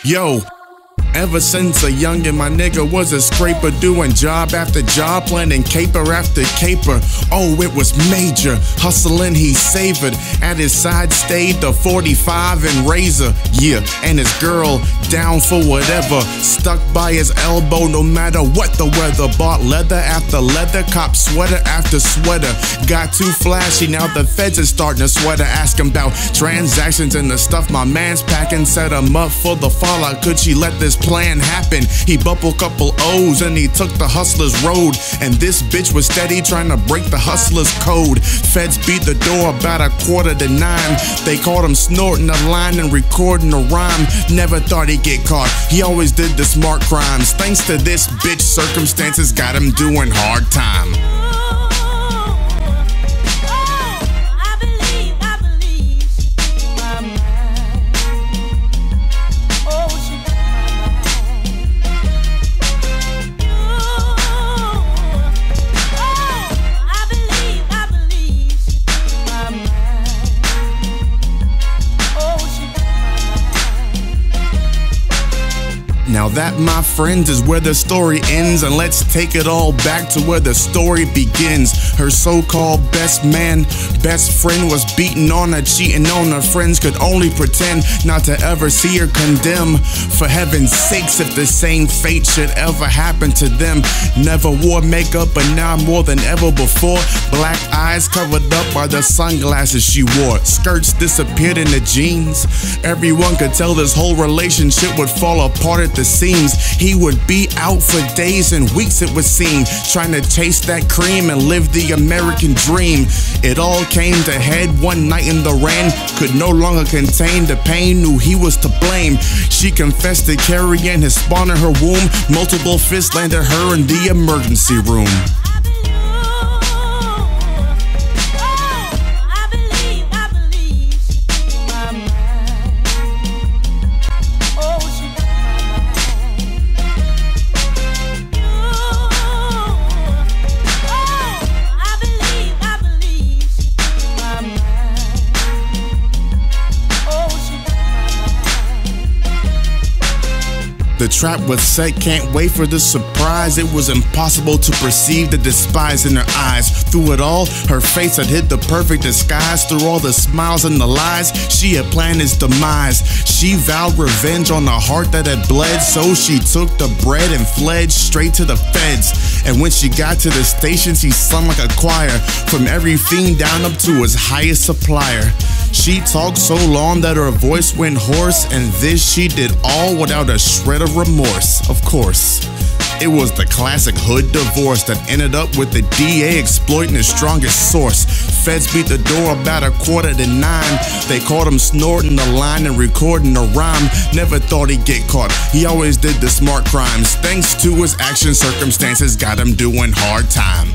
Yo, ever since a youngin', my nigga was a scraper, doing job after job, planning caper after caper. Oh, it was major. Hustling, he savored. At his side stayed the 45 and razor. Yeah, and his girl down for whatever. Stuck by his elbow no matter what the weather. Bought leather after leather, cop sweater after sweater. Got too flashy, now the feds is starting to sweater. Ask him about transactions and the stuff my man's packing. Set him up for the fallout. Could she let this plan happen? He bubbled couple O's and he took the hustler's road. And this bitch was steady trying to break the hustler's code. Feds beat the door about 8:45. They caught him snorting a line and recording a rhyme. Never thought he'd get caught. He always did the smart crimes. Thanks to this bitch, circumstances got him doing hard time. Now that, my friends, is where the story ends, and let's take it all back to where the story begins. Her so-called best friend was beating on her, cheating on her. Friends could only pretend not to ever see her condemn. For heaven's sakes, if the same fate should ever happen to them. Never wore makeup, but now more than ever before. Black eyes covered up by the sunglasses she wore. Skirts disappeared in the jeans. Everyone could tell this whole relationship would fall apart at the seams. He would be out for days and weeks, it would seem, trying to chase that cream and live the American dream. It all came to head one night in the rain. Could no longer contain the pain, knew he was to blame. She confessed to carrying his spawn in her womb. Multiple fists landed her in the emergency room. The trap was set, can't wait for the surprise. It was impossible to perceive the despise in her eyes. Through it all, her face had hid the perfect disguise. Through all the smiles and the lies, she had planned his demise. She vowed revenge on a heart that had bled, so she took the bread and fled straight to the feds. And when she got to the station, she sung like a choir, from every fiend down up to his highest supplier. She talked so long that her voice went hoarse, and this she did all without a shred of remorse. Of course, it was the classic hood divorce that ended up with the DA exploiting his strongest source. Feds beat the door about 8:45. They caught him snorting a line and recording a rhyme. Never thought he'd get caught. He always did the smart crimes. Thanks to his action, circumstances got him doing hard time.